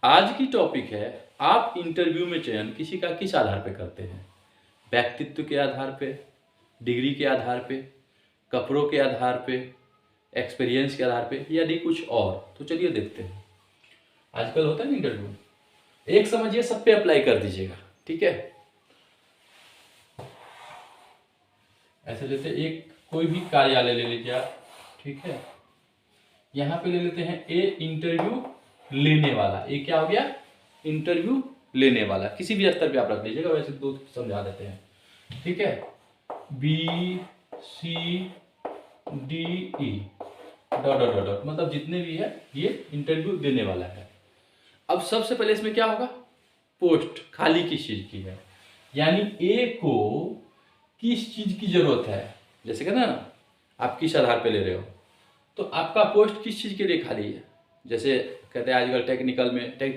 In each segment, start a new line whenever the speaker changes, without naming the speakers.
आज की टॉपिक है, आप इंटरव्यू में चयन किसी का किस आधार पे करते हैं? व्यक्तित्व के आधार पे, डिग्री के आधार पे, कपड़ों के आधार पे, एक्सपीरियंस के आधार पे, यदि कुछ और? तो चलिए देखते हैं। आजकल होता है ना इंटरव्यू, एक समझिए सब पे अप्लाई कर दीजिएगा, ठीक है? ऐसे लेते एक कोई भी कार्यालय ले लीजिए आप, ठीक है? यहाँ पे ले लेते हैं ए इंटरव्यू लेने वाला। ए क्या हो गया? इंटरव्यू लेने वाला। किसी भी स्तर पे आप रख लीजिएगा, वैसे दो समझा देते हैं, ठीक है? B C D E dot dot dot dot, मतलब जितने भी है ये इंटरव्यू देने वाला है। अब सबसे पहले इसमें क्या होगा? पोस्ट खाली किस चीज की है, यानी ए को किस चीज की जरूरत है। जैसे कहते हैं ना, आप किस आधार पे ले रहे हो, तो आपका पोस्ट किस चीज के लिए खाली है। जैसे कहते हैं आजकल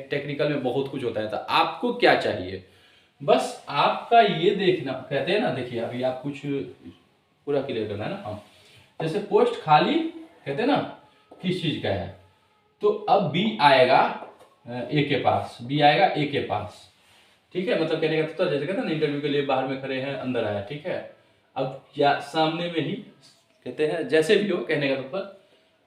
टेक्निकल में बहुत कुछ होता है, तो आपको क्या चाहिए, बस आपका ये देखना। कहते हैं ना, देखिए अभी आप कुछ पूरा क्लियर करना है ना। हाँ, जैसे पोस्ट खाली कहते हैं ना किस चीज का है, तो अब बी आएगा ए के पास, बी आएगा ए के पास, ठीक है? मतलब कहने का तो जैसे कहते हैं ना, इंटरव्यू के लिए बाहर में खड़े हैं, अंदर आया, ठीक है? अब या सामने में ही कहते हैं, जैसे भी हो, कहने का तो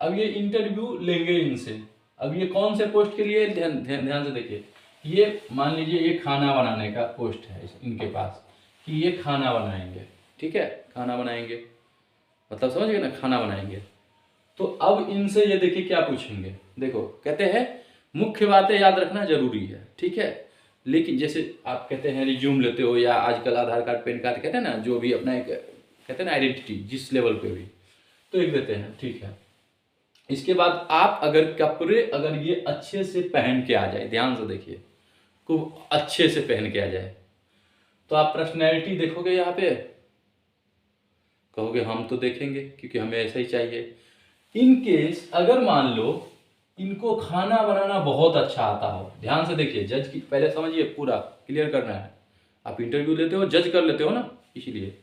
अब ये इंटरव्यू लेंगे इनसे। अब ये कौन से पोस्ट के लिए, ध्यान से देखिए। ये मान लीजिए ये खाना बनाने का पोस्ट है इनके पास, कि ये खाना बनाएंगे, ठीक है? खाना बनाएंगे मतलब समझ गए ना, खाना बनाएंगे। तो अब इनसे ये देखिए क्या पूछेंगे। देखो कहते हैं मुख्य बातें याद रखना जरूरी है, ठीक है? लेकिन जैसे आप कहते हैं रिज्यूम लेते हो, या आजकल आधार कार्ड पैन कार्ड कहते हैं ना, जो भी अपना एक कहते हैं ना आइडेंटिटी, जिस लेवल पे भी, तो एक देते हैं, ठीक है? इसके बाद आप अगर कपड़े अगर ये अच्छे से पहन के आ जाए, ध्यान से देखिए, खूब अच्छे से पहन के आ जाए, तो आप पर्सनैलिटी देखोगे यहाँ पे, कहोगे हम तो देखेंगे क्योंकि हमें ऐसा ही चाहिए। इन केस अगर मान लो इनको खाना बनाना बहुत अच्छा आता हो, ध्यान से देखिए, जज की पहले समझिए, पूरा क्लियर करना है। आप इंटरव्यू लेते हो, जज कर लेते हो ना, इसीलिए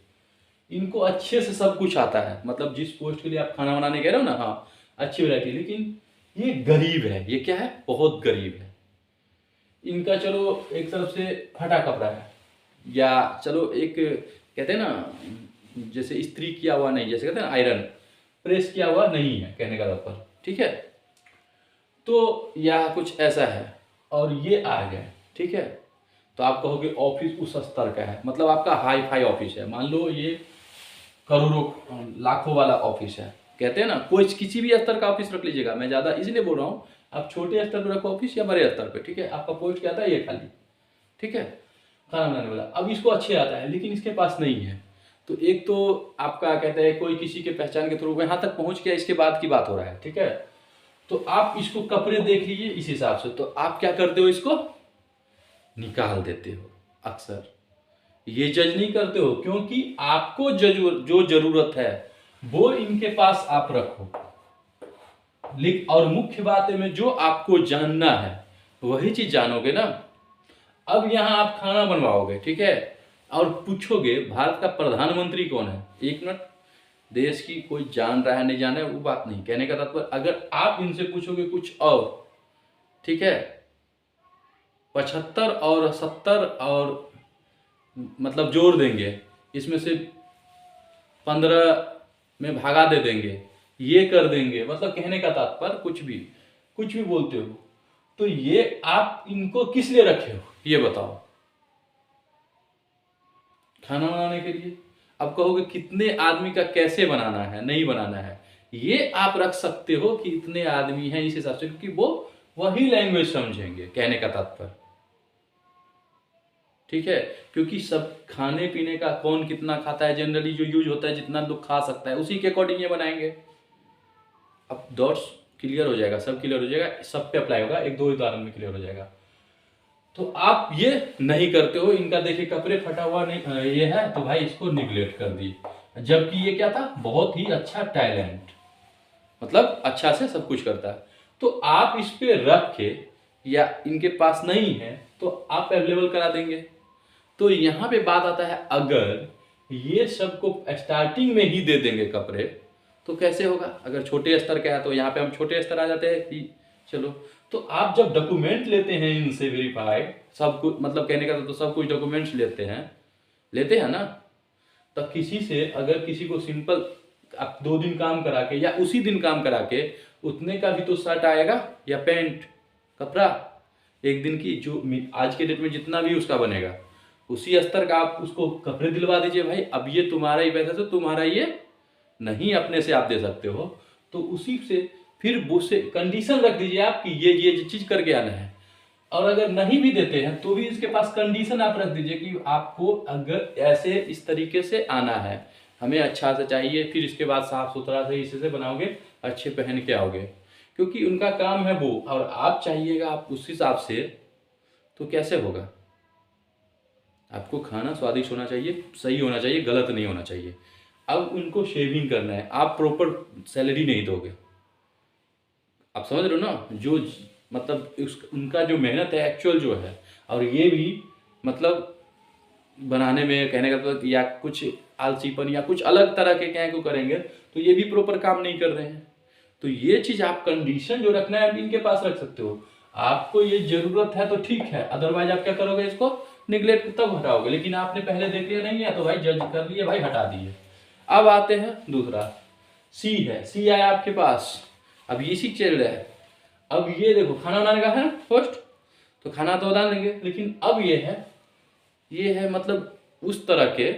इनको अच्छे से सब कुछ आता है। मतलब जिस पोस्ट के लिए आप खाना बनाने कह रहे हो ना, हाँ अच्छी वैरायटी, लेकिन ये गरीब है। ये क्या है? बहुत गरीब है। इनका चलो एक तरफ से फटा कपड़ा है, या चलो एक कहते हैं ना जैसे इस्त्री किया हुआ नहीं, जैसे कहते हैं ना आयरन प्रेस किया हुआ नहीं है, कहने का तात्पर्य, ठीक है? तो या कुछ ऐसा है, और ये आ गए, ठीक है? तो आप कहोगे ऑफिस उस स्तर का है, मतलब आपका हाई फाई ऑफिस है। मान लो ये करोड़ों लाखों वाला ऑफिस है, कहते हैं ना, कोई किसी भी स्तर का ऑफिस रख लीजिएगा। मैं ज़्यादा इसलिए बोल रहा हूँ, आप छोटे स्तर पर रखो ऑफिस या बड़े स्तर पर, ठीक है? आपका पोस्ट क्या आता है? ये खाली, ठीक है? खाना बनाने वाला। अब इसको अच्छे आता है, लेकिन इसके पास नहीं है। तो एक तो आपका कहते हैं कोई किसी के पहचान के थ्रू यहाँ तक पहुँच गया, इसके बाद की बात हो रहा है, ठीक है? तो आप इसको कपड़े देख लीजिए इस हिसाब से, तो आप क्या करते हो? इसको निकाल देते हो। अक्सर ये जज नहीं करते हो, क्योंकि आपको जो जरूरत है वो इनके पास आप रखो। और मुख्य बातें में जो आपको जानना है वही चीज जानोगे ना। अब यहां आप खाना बनवाओगे, ठीक है? और पूछोगे भारत का प्रधानमंत्री कौन है, एक मिनट, देश की कोई जान रहा है नहीं जान रहा है वो बात नहीं, कहने का तात्पर्य अगर आप इनसे पूछोगे कुछ और, ठीक है, 75 और 70 और मतलब जोड़ देंगे, इसमें से 15 में भागा दे देंगे, ये कर देंगे, मतलब कहने का तात्पर्य कुछ भी बोलते हो, तो ये आप इनको किस लिए रखे हो ये बताओ? खाना बनाने के लिए। अब कहोगे कितने आदमी का कैसे बनाना है, नहीं बनाना है, ये आप रख सकते हो कि इतने आदमी हैं इस हिसाब से, क्योंकि वो वही लैंग्वेज समझेंगे, कहने का तात्पर्य, ठीक है? क्योंकि सब खाने पीने का कौन कितना खाता है, जनरली जो यूज होता है, जितना लोग खा सकता है उसी के अकॉर्डिंग ये बनाएंगे। अब डॉट्स क्लियर हो जाएगा, सब क्लियर हो जाएगा, सब पे अप्लाई होगा, एक दो उदाहरण में क्लियर हो जाएगा। तो आप ये नहीं करते हो। इनका देखिए कपड़े फटा हुआ नहीं ये है, तो भाई इसको निगलेक्ट कर दी, जबकि ये क्या था? बहुत ही अच्छा टैलेंट, मतलब अच्छा से सब कुछ करता है। तो आप इस पे रख के, या इनके पास नहीं है तो आप अवेलेबल करा देंगे। तो यहाँ पे बात आता है, अगर ये सबको स्टार्टिंग में ही दे देंगे कपड़े तो कैसे होगा? अगर छोटे स्तर का है तो यहाँ पे हम छोटे स्तर आ जाते हैं कि चलो तो आप जब डॉक्यूमेंट लेते हैं इनसे वेरीफाइड, सब कुछ मतलब कहने का तो सब कुछ डॉक्यूमेंट्स लेते हैं ना, तब किसी से अगर किसी को सिंपल आप 2 दिन काम करा के या उसी दिन काम करा के उतने का भी तो शर्ट आएगा या पैंट कपड़ा, एक दिन की जो आज के डेट में जितना भी उसका बनेगा उसी स्तर का आप उसको कपड़े दिलवा दीजिए भाई। अब ये तुम्हारा ही पैसा, तो तुम्हारा ये नहीं अपने से आप दे सकते हो, तो उसी से फिर वो से कंडीशन रख दीजिए आप कि ये चीज करके आना है। और अगर नहीं भी देते हैं तो भी इसके पास कंडीशन आप रख दीजिए कि आपको अगर ऐसे इस तरीके से आना है, हमें अच्छा से चाहिए, फिर इसके बाद साफ सुथरा से इसी से बनाओगे, अच्छे पहन के आओगे, क्योंकि उनका काम है वो, और आप चाहिएगा आप उस हिसाब से, तो कैसे होगा। आपको खाना स्वादिष्ट होना चाहिए, सही होना चाहिए, गलत नहीं होना चाहिए। अब उनको शेविंग करना है, आप प्रॉपर सैलरी नहीं दोगे, आप समझ रहे हो ना, जो मतलब उनका जो मेहनत है एक्चुअल जो है, और ये भी मतलब बनाने में कहने का मतलब या कुछ आलसीपन या कुछ अलग तरह के क्या को करेंगे, तो ये भी प्रॉपर काम नहीं कर रहे हैं। तो ये चीज आप कंडीशन जो रखना है इनके पास रख सकते हो। आपको ये जरूरत है तो ठीक है, अदरवाइज आप क्या करोगे, इसको निगलेक्ट तब हटाओगे। लेकिन आपने पहले देख लिया नहीं है तो भाई जज कर लिए, भाई हटा दिए। अब आते हैं दूसरा, सी है, सी आया आपके पास, अब ये सी चल रहा है। अब ये देखो खाना बनाने का है फर्स्ट, तो खाना तो बना लेंगे, लेकिन अब ये है मतलब उस तरह के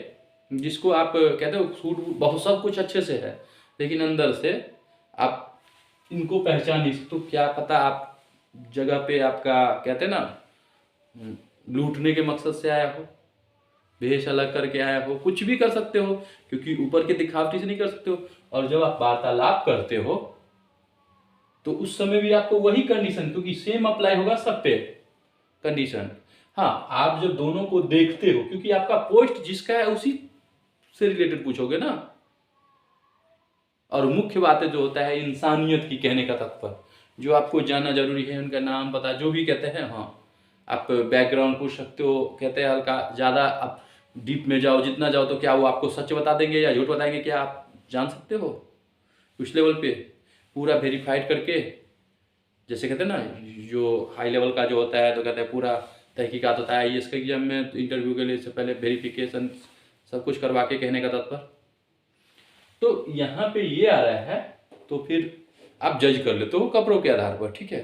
जिसको आप कहते हो सूट बहुत सब कुछ अच्छे से है, लेकिन अंदर से आप इनको पहचान नहीं सकते। तो क्या पता आप जगह पे आपका कहते हैं ना लूटने के मकसद से आया हो, भेष अलग करके आया हो, कुछ भी कर सकते हो, क्योंकि ऊपर के दिखावटी से नहीं कर सकते हो। और जब आप वार्तालाप करते हो तो उस समय भी आपको वही कंडीशन, क्योंकि सेम अप्लाई होगा सब पे कंडीशन। हाँ, आप जब दोनों को देखते हो, क्योंकि आपका पोस्ट जिसका है उसी से रिलेटेड पूछोगे ना। और मुख्य बातें जो होता है इंसानियत की, कहने का तात्पर्य जो आपको जानना जरूरी है, उनका नाम पता जो भी कहते हैं। हाँ, आप बैकग्राउंड पूछ सकते हो, कहते हैं हल्का ज़्यादा आप डीप में जाओ, जितना जाओ तो क्या वो आपको सच बता देंगे या झूठ बताएंगे, क्या आप जान सकते हो। कुछ लेवल पे पूरा वेरीफाइड करके, जैसे कहते हैं ना जो हाई लेवल का जो होता है तो कहते हैं पूरा तहकीकात होता है, IAS के एग्जाम में इंटरव्यू के लिए इससे पहले वेरिफिकेशन सब कुछ करवा के, कहने का तात्पर्य। तो यहाँ पे ये आ रहा है, तो फिर आप जज कर लेते हो कपड़ों के आधार पर, ठीक है।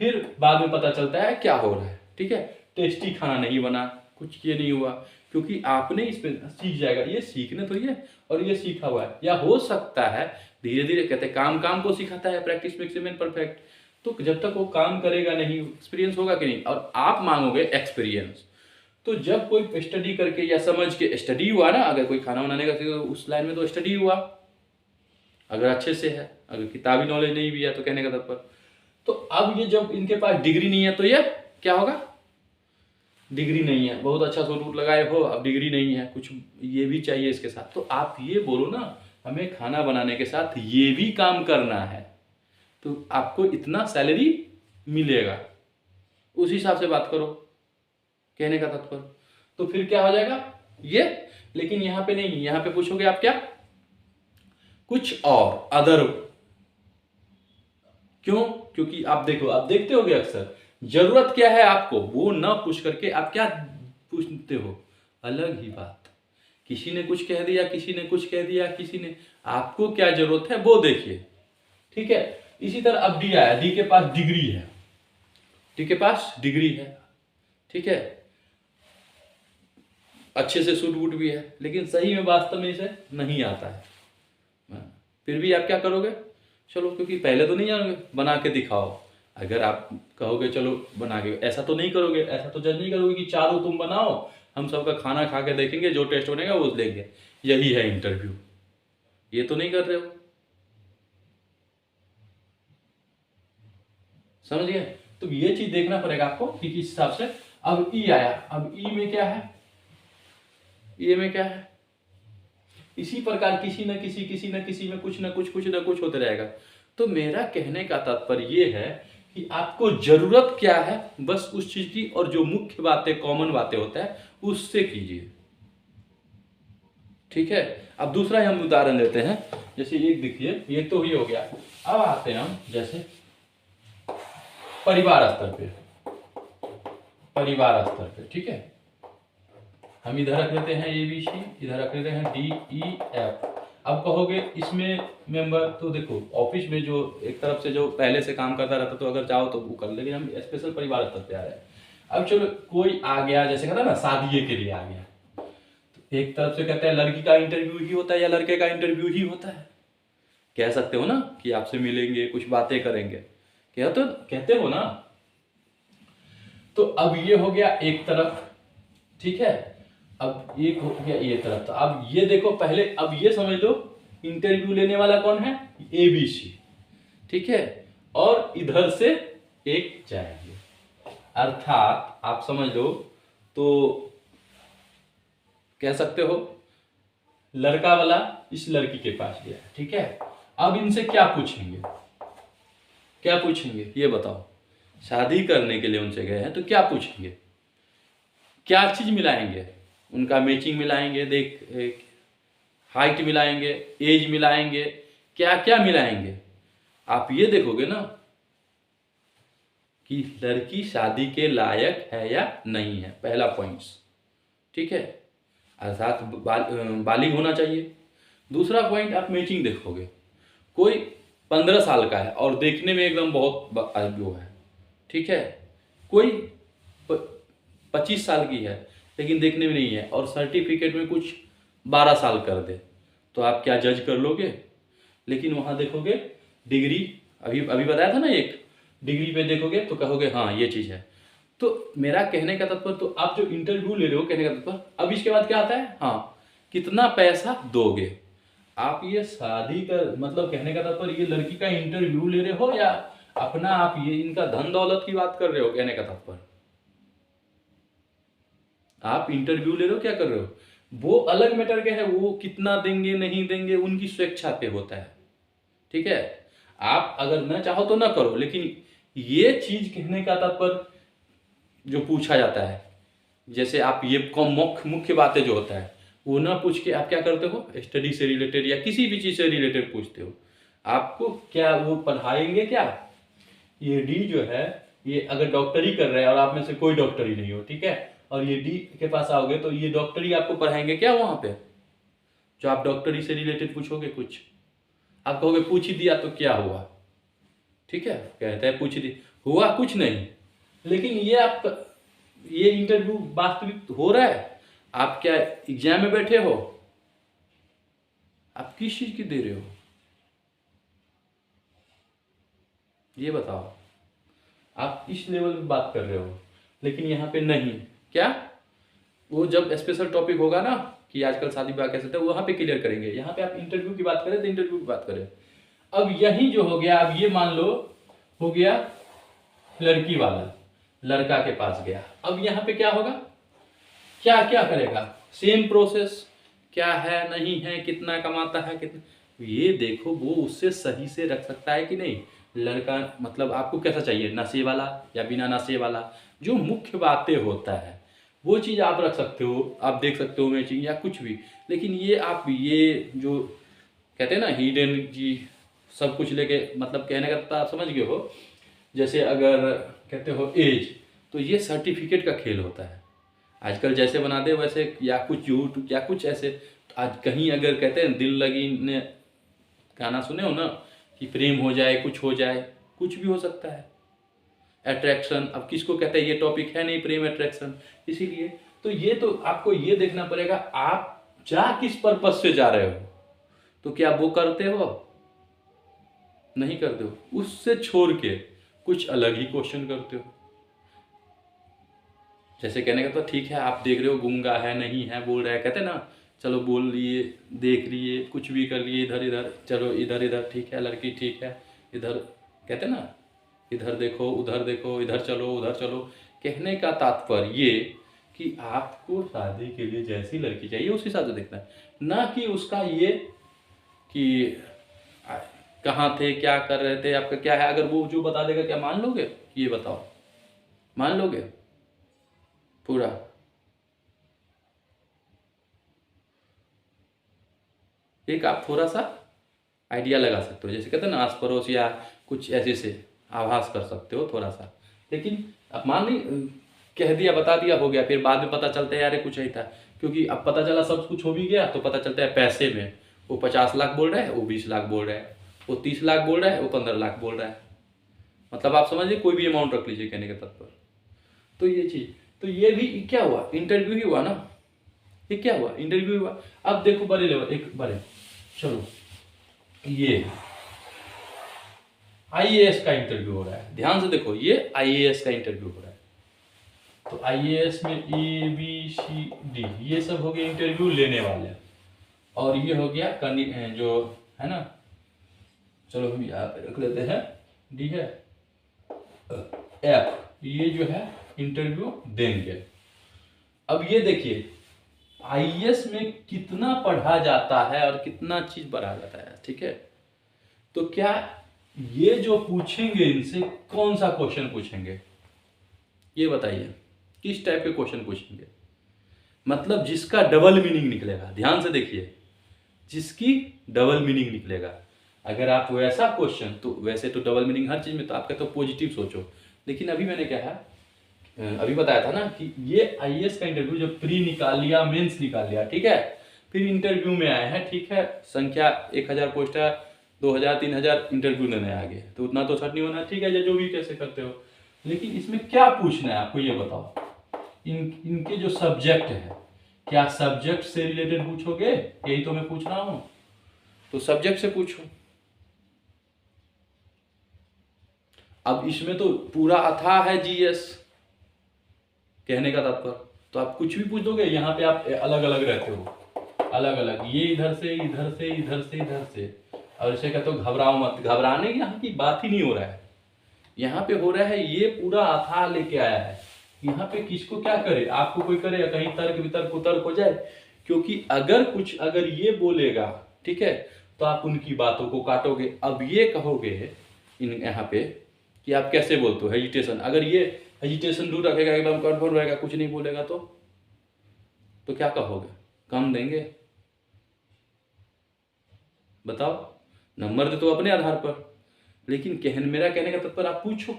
फिर बाद में पता चलता है क्या हो रहा है, ठीक है। टेस्टी खाना नहीं बना, कुछ ये नहीं हुआ, क्योंकि आपने इसमें सीख जाएगा, ये सीखने तो ये और ये सीखा हुआ है। या हो सकता है धीरे धीरे, कहते हैं काम को सिखाता है, प्रैक्टिस मेक्स मैन परफेक्ट। तो जब तक वो काम करेगा नहीं, एक्सपीरियंस होगा कि नहीं, और आप मांगोगे एक्सपीरियंस। तो जब कोई स्टडी करके या समझ के, स्टडी हुआ ना, अगर कोई खाना बनाने का तो उस लाइन में तो स्टडी हुआ, अगर अच्छे से है, अगर किताबी नॉलेज नहीं भी है तो कहने का तात्पर्य। तो अब ये जब इनके पास डिग्री नहीं है तो ये क्या होगा, डिग्री नहीं है, बहुत अच्छा सूट लगाए हो, अब डिग्री नहीं है, कुछ ये भी चाहिए इसके साथ। तो आप ये बोलो ना, हमें खाना बनाने के साथ ये भी काम करना है, तो आपको इतना सैलरी मिलेगा, उस हिसाब से बात करो, कहने का तात्पर्य। तो फिर क्या हो जाएगा ये, लेकिन यहाँ पे नहीं, यहाँ पे पूछोगे आप क्या, कुछ और अदर। क्यों, क्योंकि आप देखो, आप देखते होगे अक्सर जरूरत क्या है आपको, वो ना पूछ करके आप क्या पूछते हो, अलग ही बात। किसी ने कुछ कह दिया, किसी ने कुछ कह दिया, किसी ने, आपको क्या जरूरत है वो देखिए, ठीक है। इसी तरह अब डी आया, डी के पास डिग्री है, डी के पास डिग्री है, ठीक है, अच्छे से सूट वूट भी है, लेकिन सही में वास्तव में इसे नहीं आता है। फिर भी आप क्या करोगे, चलो क्योंकि पहले तो नहीं जानोगे, बना के दिखाओ। अगर आप कहोगे चलो बना के, ऐसा तो नहीं करोगे, ऐसा तो जज नहीं करोगे कि चारों तुम बनाओ, हम सबका खाना खा के देखेंगे, जो टेस्ट बनेगा वो लेंगे, यही है इंटरव्यू। ये तो नहीं कर रहे हो, समझ गए। तो ये चीज देखना पड़ेगा आपको कि किस हिसाब से। अब ई आया, अब ई में क्या है, ई में क्या है, इसी प्रकार किसी न किसी में कुछ न कुछ होते रहेगा। तो मेरा कहने का तात्पर्य ये है कि आपको जरूरत क्या है बस उस चीज की, और जो मुख्य बातें कॉमन बातें होता है उससे कीजिए, ठीक है। अब दूसरा ही हम उदाहरण लेते हैं, जैसे एक देखिए, ये तो ही हो गया। अब आते हैं हम, जैसे परिवार स्तर पे, परिवार स्तर पे, ठीक है। हम इधर रख देते हैं ABC, इधर रख देते हैं DEF। अब कहोगे इसमें मेंबर, तो देखो ऑफिस में जो एक तरफ से जो पहले से काम करता रहता तो अगर चाहो तो वो कर, लेकिन हम स्पेशल परिवार स्तर पे आ रहे हैं। अब चलो कोई आ गया, जैसे कहता है ना शादी के लिए आ गया, तो एक तरफ से कहते हैं लड़की का इंटरव्यू ही होता है या लड़के का इंटरव्यू ही होता है, कह सकते हो ना कि आपसे मिलेंगे, कुछ बातें करेंगे, कहते हो ना। तो अब ये हो गया एक तरफ, ठीक है। अब एक हो गया ये तरफ, तो अब ये देखो पहले, अब ये समझ लो इंटरव्यू लेने वाला कौन है, ABC, ठीक है। और इधर से एक जाएंगे, अर्थात आप समझ लो तो कह सकते हो लड़का वाला इस लड़की के पास गया, ठीक है। अब इनसे क्या पूछेंगे, क्या पूछेंगे ये बताओ। शादी करने के लिए उनसे गए हैं तो क्या पूछेंगे, क्या चीज मिलाएंगे, उनका मैचिंग मिलाएंगे, देख हाइट मिलाएंगे, एज मिलाएंगे, क्या क्या मिलाएंगे। आप ये देखोगे ना कि लड़की शादी के लायक है या नहीं है, पहला पॉइंट्स, ठीक है। अर्थात बालिग होना चाहिए। दूसरा पॉइंट आप मैचिंग देखोगे, कोई 15 साल का है और देखने में एकदम बहुत वो है, ठीक है। कोई 25 साल की है लेकिन देखने में नहीं है और सर्टिफिकेट में कुछ 12 साल कर दे, तो आप क्या जज कर लोगे। लेकिन वहाँ देखोगे डिग्री, अभी अभी बताया था ना, एक डिग्री पे देखोगे तो कहोगे हाँ ये चीज़ है। तो मेरा कहने का तात्पर्य, तो आप जो इंटरव्यू ले रहे हो, कहने का तात्पर्य अब इसके बाद क्या आता है, हाँ कितना पैसा दोगे। आप ये शादी का मतलब, कहने का तात्पर्य ये लड़की का इंटरव्यू ले रहे हो या अपना आप ये इनका धन दौलत की बात कर रहे हो, कहने का तात्पर्य। आप इंटरव्यू ले रहे हो, क्या कर रहे हो, वो अलग मैटर के है, वो कितना देंगे नहीं देंगे उनकी स्वेच्छा पे होता है, ठीक है। आप अगर न चाहो तो ना करो, लेकिन ये चीज कहने का तात्पर्य जो पूछा जाता है, जैसे आप ये मुख्य बातें जो होता है वो ना पूछ के आप क्या करते हो, स्टडी से रिलेटेड या किसी भी चीज से रिलेटेड पूछते हो। आपको क्या वो पढ़ाएंगे क्या, ये डी जो है, ये अगर डॉक्टरी कर रहे हैं और आप में से कोई डॉक्टरी नहीं हो, ठीक है, और ये डी के पास आओगे तो ये डॉक्टरी आपको पढ़ाएंगे क्या वहां पे, जो आप डॉक्टरी से रिलेटेड पूछोगे कुछ, आप कहोगे पूछ ही दिया तो क्या हुआ, ठीक है, कहते हैं पूछ दिया, हुआ कुछ नहीं। लेकिन ये आप, ये इंटरव्यू वास्तविक हो रहा है, आप क्या एग्जाम में बैठे हो, आप किस चीज की दे रहे हो, ये बताओ। आप इस लेवल पे बात कर रहे हो, लेकिन यहाँ पे नहीं, क्या वो जब स्पेशल टॉपिक होगा ना कि आजकल शादी ब्याह कैसे होता है, वहां पे क्लियर करेंगे। यहाँ पे आप इंटरव्यू की बात करें तो इंटरव्यू की बात करें। अब यही जो हो गया, अब ये मान लो हो गया लड़की वाला लड़का के पास गया, अब यहाँ पे क्या होगा, क्या क्या करेगा, सेम प्रोसेस, क्या है नहीं है, कितना कमाता है, कितना, ये देखो वो उससे सही से रख सकता है कि नहीं। लड़का मतलब आपको कैसा चाहिए, नशे वाला या बिना नशे वाला, जो मुख्य बातें होता है वो चीज़ आप रख सकते हो, आप देख सकते हो मैचिंग या कुछ भी। लेकिन ये आप ये जो कहते हैं ना हिडन जी सब कुछ लेके, मतलब कहने का तो आप समझ गए हो। जैसे अगर कहते हो एज, तो ये सर्टिफिकेट का खेल होता है आजकल, जैसे बना दे वैसे, या कुछ झूठ या कुछ ऐसे। आज कहीं अगर कहते हैं दिल लगी ने गाना सुने हो ना, कि प्रेम हो जाए, कुछ हो जाए, कुछ भी हो सकता है। अट्रैक्शन, अब किसको कहते हैं, ये टॉपिक है नहीं प्रेम अट्रैक्शन, इसीलिए तो ये तो आपको ये देखना पड़ेगा आप जा किस पर्पस से जा रहे हो। तो क्या वो करते हो, नहीं करते हो, उससे छोड़ के कुछ अलग ही क्वेश्चन करते हो। जैसे कहने का तो ठीक है, आप देख रहे हो गूंगा है नहीं है, बोल रहा है, कहते ना चलो बोल लिए, देख लिए, कुछ भी कर लिए, इधर इधर चलो, इधर इधर ठीक है, लड़की ठीक है, इधर कहते ना इधर देखो उधर देखो, इधर चलो उधर चलो। कहने का तात्पर्य ये कि आपको शादी के लिए जैसी लड़की चाहिए उस हिसाब से देखना है, ना कि उसका ये कि कहाँ थे, क्या कर रहे थे, आपका क्या है। अगर वो जो बता देगा क्या मान लोगे, ये बताओ, मान लोगे पूरा। एक आप थोड़ा सा आइडिया लगा सकते हो, जैसे कहते हैं ना आस पड़ोस या कुछ ऐसे से आभास कर सकते हो थोड़ा सा। लेकिन अब मान ली कह दिया, बता दिया, हो गया, फिर बाद में पता चलता है यार ये कुछ नहीं था, क्योंकि अब पता चला सब कुछ हो भी गया तो पता चलता है पैसे में वो 50 लाख बोल रहा है, वो 20 लाख बोल रहा है, वो 30 लाख बोल रहा है, वो 15 लाख बोल रहा है। मतलब आप समझिए, कोई भी अमाउंट रख लीजिए कहने का तात्पर्य। तो ये चीज़, तो ये भी क्या हुआ, इंटरव्यू ही हुआ ना, ये क्या हुआ, इंटरव्यू हुआ। अब देखो बड़े लेवल, एक बड़े, चलो ये आईएएस का इंटरव्यू हो रहा है, ध्यान से देखो, ये आईएएस का इंटरव्यू हो रहा है। तो आईएएस में ए बी सी डी ये सब हो गया इंटरव्यू लेने वाले, और ये हो गया जो है ना, चलो हम यहाँ पे रख लेते हैं, डी है, एफ ये जो है इंटरव्यू देंगे। अब ये देखिए आईएएस में कितना पढ़ा जाता है और कितना चीज पढ़ा जाता है, ठीक है। तो क्या ये जो पूछेंगे इनसे कौन सा क्वेश्चन पूछेंगे, ये बताइए, किस टाइप के क्वेश्चन पूछेंगे, मतलब जिसका डबल मीनिंग निकलेगा। ध्यान से देखिए, जिसकी डबल मीनिंग निकलेगा। अगर आप वैसा क्वेश्चन, तो वैसे तो डबल मीनिंग हर चीज में, तो आपका तो पॉजिटिव सोचो, लेकिन अभी मैंने क्या है, अभी बताया था ना कि ये आईएएस का इंटरव्यू जब प्री निकाल लिया, मेंस निकाल लिया, ठीक है, फिर इंटरव्यू में आए हैं, ठीक है, संख्या 1000 पोस्ट है, 2000 3000 इंटरव्यू लेने आ गए, तो उतना तो छट नहीं होना, ठीक है, जो भी कैसे करते हो। लेकिन इसमें क्या पूछना है आपको, ये बताओ, इनके जो सब्जेक्ट है, क्या सब्जेक्ट से रिलेटेड पूछोगे, यही तो मैं पूछ रहा हूं, तो सब्जेक्ट से पूछो। अब इसमें तो पूरा अथाह है जीएस, कहने का तात्पर्य, तो आप कुछ भी पूछ दोगे, यहाँ पे आप अलग अलग रहते हो, अलग अलग, ये इधर से इधर से इधर से इधर से, और इसे कहते हो घबराओ मत। घबराने की यहाँ की बात ही नहीं हो रहा है, यहाँ पे हो रहा है ये पूरा अथाह लेके आया है। यहाँ पे किसको क्या करे, आपको कोई करे या कहीं तर्क वितर्क उतर्क हो जाए, क्योंकि अगर ये बोलेगा, ठीक है, तो आप उनकी बातों को काटोगे। अब ये कहोगे इन यहाँ पे कि आप कैसे बोलते हो, हेजिटेशन, अगर ये हेजिटेशन दूर रखेगा, एकदम कन्फर्म रहेगा, कुछ नहीं बोलेगा, तो क्या कहोगे, कम देंगे, बताओ, नंबर दे तो अपने आधार पर। लेकिन मेरा कहने का तात्पर्य, आप पूछो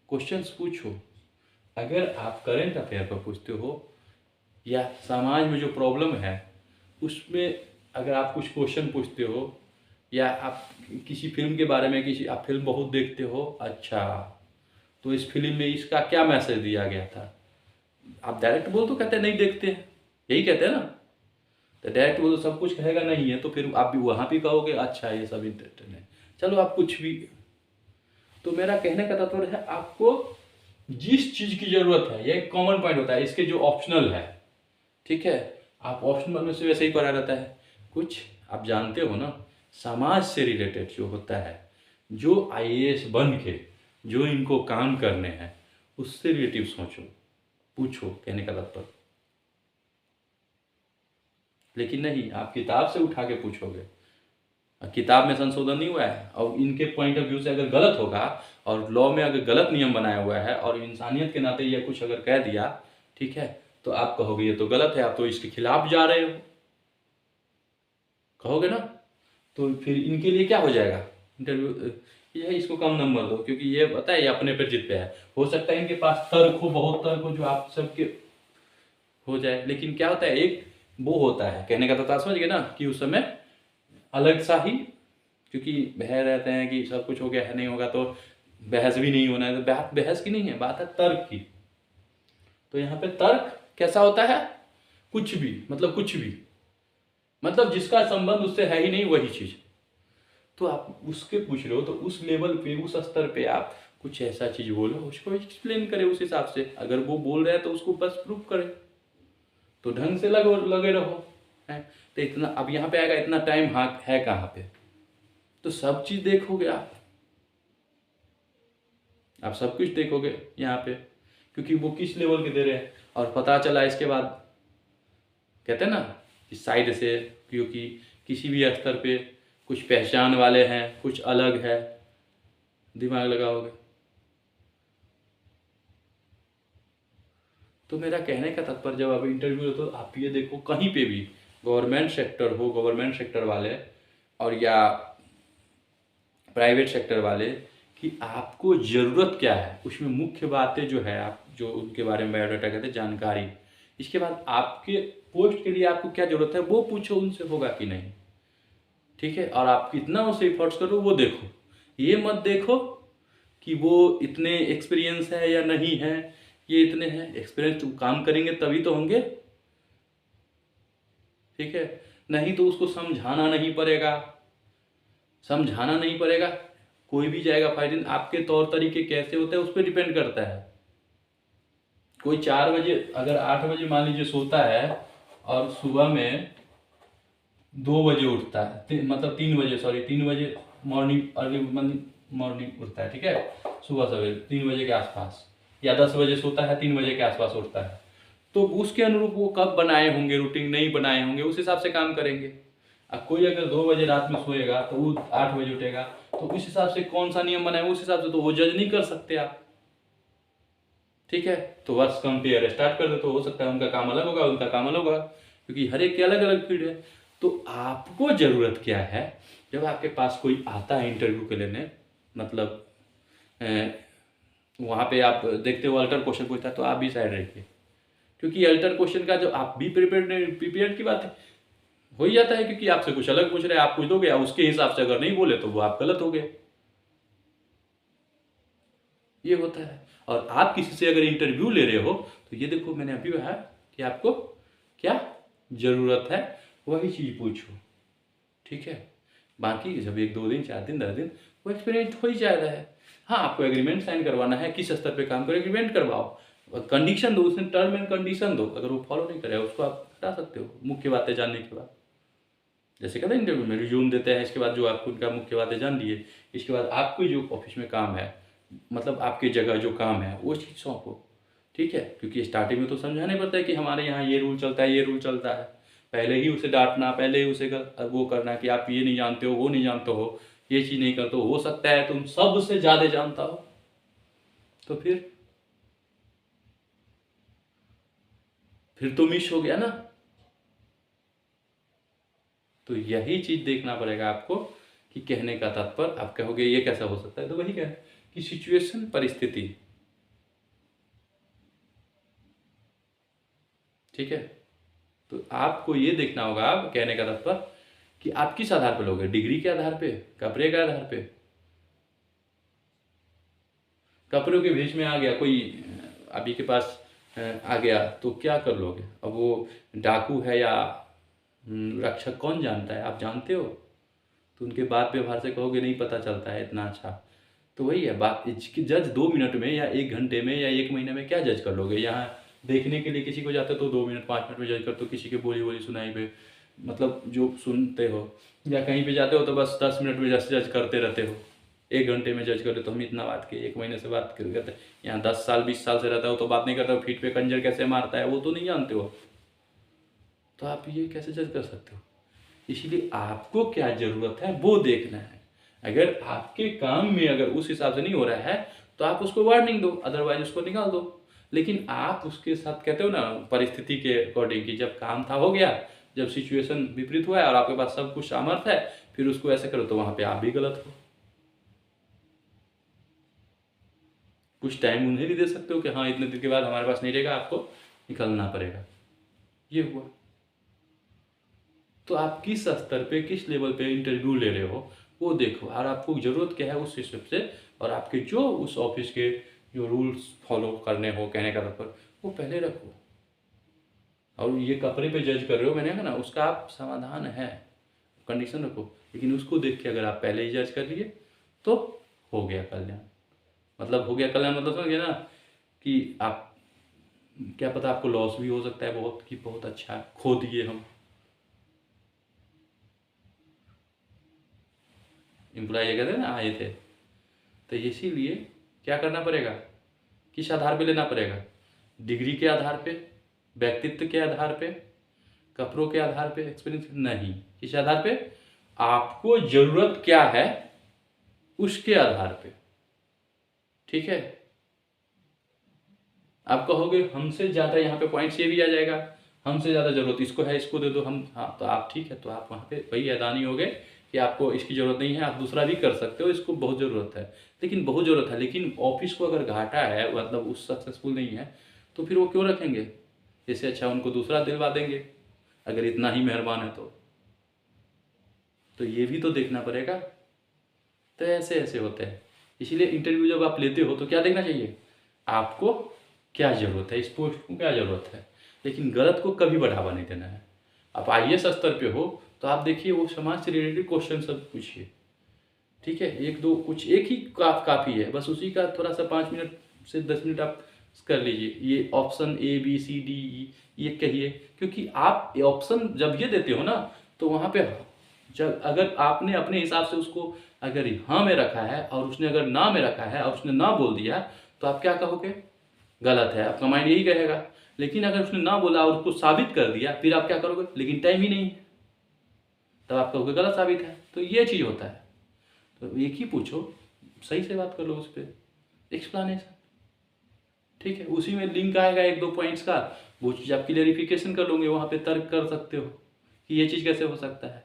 क्वेश्चंस पूछो। अगर आप करंट अफेयर पर पूछते हो या समाज में जो प्रॉब्लम है उसमें अगर आप कुछ क्वेश्चन पूछते हो, या आप किसी फिल्म के बारे में, आप फिल्म बहुत देखते हो, अच्छा तो इस फिल्म में इसका क्या मैसेज दिया गया था, आप डायरेक्ट बोल, तो कहते हैं नहीं देखते हैं, यही कहते हैं ना, तो डायरेक्ट बोल तो सब कुछ कहेगा नहीं है, तो फिर आप भी वहाँ भी कहोगे अच्छा ये सब इंटरेस्टेड है, चलो आप कुछ भी। तो मेरा कहने का तात्पर्य है, आपको जिस चीज की जरूरत है, ये कॉमन पॉइंट होता है, इसके जो ऑप्शनल है, ठीक है, आप ऑप्शनल में से वैसे ही पढ़ा रहता है, कुछ आप जानते हो ना, समाज से रिलेटेड जो होता है, जो आईएएस बन के जो इनको काम करने हैं, उससे रिलेटिव सोचो, पूछो, कहने का तात्पर्य। लेकिन नहीं, आप किताब से उठा के पूछोगे, किताब में संशोधन नहीं हुआ है, और इनके पॉइंट ऑफ व्यू से अगर गलत होगा, और लॉ में अगर गलत नियम बनाया हुआ है, और इंसानियत के नाते ये कुछ अगर कह दिया, ठीक है, तो आप कहोगे ये तो गलत है, आप तो इसके खिलाफ जा रहे हो, कहोगे ना। तो फिर इनके लिए क्या हो जाएगा, इंटरव्यू ये है, इसको कम नंबर दो, क्योंकि ये पता है ये अपने पे जिद पे है। हो सकता है इनके पास तर्क हो, बहुत तर्क हो, जो आप सबके हो जाए, लेकिन क्या होता है, एक वो होता है, कहने का तो समझ गए ना, कि उस समय अलग सा ही, क्योंकि बह रहते हैं कि सब कुछ हो गया है, नहीं होगा तो बहस भी नहीं होना है, तो बात बहस की नहीं है, बात है तर्क की। तो यहाँ पे तर्क कैसा होता है, कुछ भी, मतलब कुछ भी, मतलब जिसका संबंध उससे है ही नहीं वही चीज, तो आप उसके पूछ रहे हो, तो उस लेवल पे, उस स्तर पे आप कुछ ऐसा चीज बोलो, उसको एक्सप्लेन करे उस हिसाब से, अगर वो बोल रहे हैं तो उसको बस प्रूव करे, तो ढंग से लगे रहो है। तो इतना, अब यहाँ पे आएगा, इतना टाइम है कहाँ पे, तो सब चीज देखोगे आप सब कुछ देखोगे यहाँ पे, क्योंकि वो किस लेवल के दे रहे हैं, और पता चला इसके बाद, कहते हैं ना कि साइड से, क्योंकि किसी भी स्तर पे कुछ पहचान वाले हैं, कुछ अलग है, दिमाग लगाओगे। तो मेरा कहने का तात्पर्य, जब आप इंटरव्यू हो तो आप ये देखो, कहीं पे भी गवर्नमेंट सेक्टर हो, गवर्नमेंट सेक्टर वाले, और या प्राइवेट सेक्टर वाले, कि आपको ज़रूरत क्या है, उसमें मुख्य बातें जो है आप जो उनके बारे में बायोडाटा कहते हैं जानकारी। इसके बाद आपके पोस्ट के लिए आपको क्या ज़रूरत है वो पूछो उनसे, होगा कि नहीं, ठीक है। और आप कितना उसे एफर्ट्स करो वो देखो, ये मत देखो कि वो इतने एक्सपीरियंस है या नहीं है, ये इतने हैं एक्सपीरियंस, काम करेंगे तभी तो होंगे, ठीक है। नहीं तो उसको समझाना नहीं पड़ेगा, समझाना नहीं पड़ेगा। कोई भी जाएगा फायरिंग, आपके तौर तरीके कैसे होते हैं उस पर डिपेंड करता है। कोई 4 बजे अगर 8 बजे मान लीजिए सोता है और सुबह में 2 बजे उठता है, मतलब 3 बजे, सॉरी 3 बजे मॉर्निंग, अर्ली मॉर्निंग उठता है, ठीक है, सुबह सवेरे 3 बजे के आसपास, या 10 बजे सोता है 3 बजे के आसपास उठता है, तो उसके अनुरूप वो कब बनाए होंगे रूटीन, नहीं बनाए होंगे, उस हिसाब से काम करेंगे। अब कोई अगर 2 बजे रात में सोएगा तो वो 8 बजे उठेगा, तो उस हिसाब से कौन सा नियम बनाए उस हिसाब से तो वो जज नहीं कर सकते आप, ठीक है। तो बस कंपेयर स्टार्ट कर दो, तो हो सकता है उनका काम अलग होगा, उनका काम अलग होगा, क्योंकि हर एक की अलग अलग फील्ड है। तो आपको ज़रूरत क्या है, जब आपके पास कोई आता है इंटरव्यू के लेने, मतलब वहाँ पे आप देखते हो अल्टर क्वेश्चन पूछता है तो आप भी साइड रहिए, क्योंकि अल्टर क्वेश्चन का जो आप भी प्रिपेयर्ड की बात है हो ही जाता है, क्योंकि आपसे कुछ अलग पूछ रहे हैं, आप कुछ दोगे, उसके हिसाब से अगर नहीं बोले तो वो आप गलत हो गए, ये होता है। और आप किसी से अगर इंटरव्यू ले रहे हो तो ये देखो मैंने अभी कहा कि आपको क्या ज़रूरत है वही चीज़ पूछो, ठीक है। बाकी जब 1-2 दिन 4 दिन 10 दिन वो एक्सपीरियंस हो ही जाता है। हाँ, आपको एग्रीमेंट साइन करवाना है, किस स्तर पे काम करो एग्रीमेंट करवाओ, और कंडीशन दो, उसमें टर्म एंड कंडीशन दो, अगर वो फॉलो नहीं करे उसको आप हटा सकते हो मुख्य बातें जानने के बाद। जैसे कहते हैं इंटरव्यू में रिज्यूम देते हैं, इसके बाद जो आपको उनका मुख्य बातें जान लिए, इसके बाद आपको जो ऑफिस में काम है, मतलब आपकी जगह जो काम है वो चीज़ सौंपो, ठीक है। क्योंकि स्टार्टिंग में तो समझाना ही पड़ता है कि हमारे यहाँ ये रूल चलता है, ये रूल चलता है, पहले ही उसे डांटना, पहले ही उसे वो करना कि आप ये नहीं जानते हो, वो नहीं जानते हो, ये चीज़ नहीं करते हो सकता है तुम सबसे ज़्यादा जानता हो, तो फिर तो मिस हो गया ना। तो यही चीज़ देखना पड़ेगा आपको कि कहने का तात्पर्य, आप कहोगे ये कैसा हो सकता है, तो वही कहें कि सिचुएशन, परिस्थिति, ठीक है। तो आपको ये देखना होगा, आप कहने का तात्पर्य कि आप किस आधार पर लोगे, डिग्री के आधार पे, कपड़े के आधार पे, कपड़ों के बीच में आ गया कोई अभी के पास आ गया तो क्या कर लोगे, अब वो डाकू है या रक्षक कौन जानता है, आप जानते हो, तो उनके बात व्यवहार से कहोगे नहीं पता चलता है इतना अच्छा। तो वही है बात कि जज 2 मिनट में या 1 घंटे में या 1 महीने में क्या जज कर लोगे। यहाँ देखने के लिए किसी को जाते हो तो 2 मिनट 5 मिनट में जज करते हो, किसी की बोली बोली सुनाई पे, मतलब जो सुनते हो, या कहीं पे जाते हो तो बस 10 मिनट में जज करते रहते हो, 1 घंटे में जज करते हो। तो हम इतना बात किए, 1 महीने से बात करते, यहाँ 10 साल 20 साल से रहता हो तो बात नहीं करते हो, फीट पे कंजर कैसे मारता है वो तो नहीं जानते हो, तो आप ये कैसे जज कर सकते हो। इसीलिए आपको क्या ज़रूरत है वो देखना है। अगर आपके काम में अगर उस हिसाब से नहीं हो रहा है तो आप उसको वार्निंग दो, अदरवाइज उसको निकाल दो। लेकिन आप उसके साथ कहते हो ना परिस्थिति के अकॉर्डिंग कि जब काम था हो गया, जब सिचुएशन विपरीत हुआ है और आपके पास सब कुछ सामर्थ्य है, फिर उसको ऐसे करो, तो वहाँ पे आप भी गलत हो। कुछ टाइम उन्हें भी दे सकते हो कि हाँ इतने दिन के बाद हमारे पास नहीं रहेगा, आपको निकलना पड़ेगा, ये हुआ। तो आप किस स्तर पे, किस लेवल पे इंटरव्यू ले रहे हो वो देखो, और आपको ज़रूरत क्या है उस हिसाब से, और आपके जो उस ऑफिस के जो रूल्स फॉलो करने हो, कहने का तात्पर्य, वो पहले रखो। और ये कपड़े पे जज कर रहे हो, मैंने कहा ना उसका आप समाधान है, कंडीशन रखो, लेकिन उसको देख के अगर आप पहले ही जज कर लिए तो हो गया कल्याण। मतलब हो गया कल्याण मतलब समझ गए ना कि आप, क्या पता आपको लॉस भी हो सकता है बहुत, कि बहुत अच्छा खो दिए हम, एम्प्लॉय ये कहते हैं ना आए थे, तो इसीलिए क्या करना पड़ेगा, किस आधार पे लेना पड़ेगा, डिग्री के आधार पे, व्यक्तित्व के आधार पे, कपड़ों के आधार पे, एक्सपीरियंस नहीं, किस आधार पे, आपको जरूरत क्या है उसके आधार पे, ठीक है। आप कहोगे हमसे ज़्यादा यहाँ पे पॉइंट्स ये भी आ जाएगा, हमसे ज़्यादा जरूरत इसको है, इसको दे दो हम, हाँ तो आप ठीक है, तो आप वहाँ पे वही अदानी हो गए कि आपको इसकी ज़रूरत नहीं है, आप दूसरा भी कर सकते हो, इसको बहुत ज़रूरत है। लेकिन बहुत ज़रूरत है, लेकिन ऑफिस को अगर घाटा है, मतलब उस सक्सेसफुल नहीं है, तो फिर वो क्यों रखेंगे? इससे अच्छा उनको दूसरा दिलवा देंगे, अगर इतना ही मेहरबान है तो ये भी तो देखना पड़ेगा। तो ऐसे ऐसे होते हैं। इसीलिए इंटरव्यू जब आप लेते हो तो क्या देखना चाहिए, आपको क्या ज़रूरत है, इस पोस्ट को क्या ज़रूरत है, लेकिन गलत को कभी बढ़ावा नहीं देना है। आप आईएएस स्तर पे हो तो आप देखिए वो समाज से रिलेटेड क्वेश्चन सब पूछिए, ठीक है, एक दो कुछ एक ही काफ़ी है, बस उसी का थोड़ा सा 5 मिनट से 10 मिनट आप कर लीजिए। ये option A B C D E ये कहिए, क्योंकि आप ऑप्शन जब ये देते हो ना तो वहाँ पे जब अगर आपने अपने हिसाब से उसको अगर हाँ में रखा है और उसने अगर ना में रखा है और उसने ना बोल दिया तो आप क्या कहोगे, गलत है, आपका माइंड यही कहेगा। लेकिन अगर उसने ना बोला और उसको साबित कर दिया फिर आप क्या करोगे, लेकिन टाइम ही नहीं है, तब आप कहोगे गलत साबित है। तो ये चीज़ होता है। तो एक ही पूछो, सही से बात कर लो उस पर, एक्सप्लानेशन, ठीक है। उसी में लिंक आएगा एक दो पॉइंट्स का, वो चीज़ आप क्लियरिफिकेशन कर लोगे, वहाँ पे तर्क कर सकते हो कि ये चीज़ कैसे हो सकता है।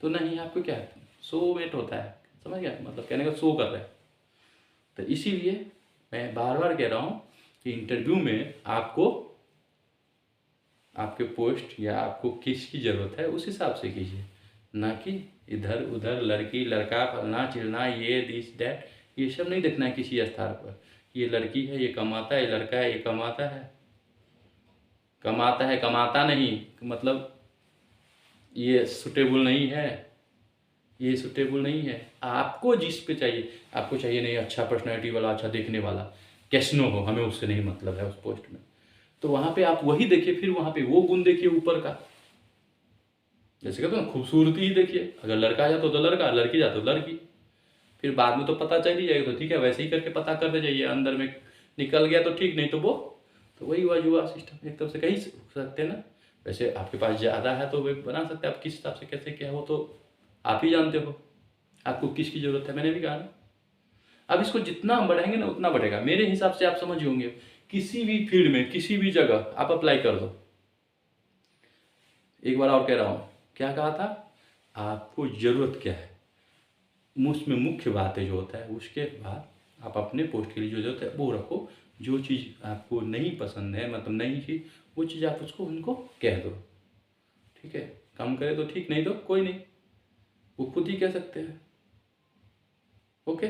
तो नहीं, आपको क्या है, शो वेट होता है, समझ गया, मतलब कहने का शो कर रहे हैं। तो इसीलिए मैं बार बार कह रहा हूँ कि इंटरव्यू में आपको आपके पोस्ट या आपको किसकी ज़रूरत है उस हिसाब से कीजिए, ना कि इधर उधर लड़की लड़का फलना चिलना ये दिस डैट, ये सब नहीं देखना है किसी स्थान पर। ये लड़की है ये कमाता है, ये लड़का है ये कमाता है, कमाता नहीं, मतलब ये सुटेबल नहीं है, ये सुटेबल नहीं है। आपको जिस पे चाहिए, आपको चाहिए नहीं अच्छा पर्सनैलिटी वाला, अच्छा देखने वाला, कैसनो हो, हमें उससे नहीं मतलब है उस पोस्ट में, तो वहाँ पे आप वही देखिए, फिर वहाँ पे वो गुण देखिए ऊपर का। जैसे कहते हो ना, खूबसूरती ही देखिए, अगर लड़का जाता तो लड़का, लड़की जाता तो लड़की, फिर बाद में तो पता चल ही जाएगा, तो ठीक है वैसे ही करके पता करते जाइए, अंदर में निकल गया तो ठीक, नहीं तो वो तो वही हुआ युवा सिस्टम, एक तरफ से कह ही सकते हैं ना। वैसे आपके पास ज़्यादा है तो वे बना सकते हैं, आप किस हिसाब से कैसे क्या हो तो आप ही जानते हो, आपको किसकी ज़रूरत है, मैंने भी कहा ना। अब इसको जितना हम बढ़ाएंगे ना उतना बढ़ेगा, मेरे हिसाब से आप समझ होंगे, किसी भी फील्ड में किसी भी जगह आप अप्लाई कर दो। एक बार और कह रहा हूँ, क्या कहा था, आपको ज़रूरत क्या है, उसमें मुख्य बातें जो होता है, उसके बाद आप अपने पोस्ट के लिए जो ज़रूरत है वो रखो। जो चीज़ आपको नहीं पसंद है, मतलब नहीं चीज़, वो चीज़ आप उसको उनको कह दो, ठीक है। काम करे तो ठीक, नहीं तो कोई नहीं, वो खुद ही कह सकते हैं। ओके।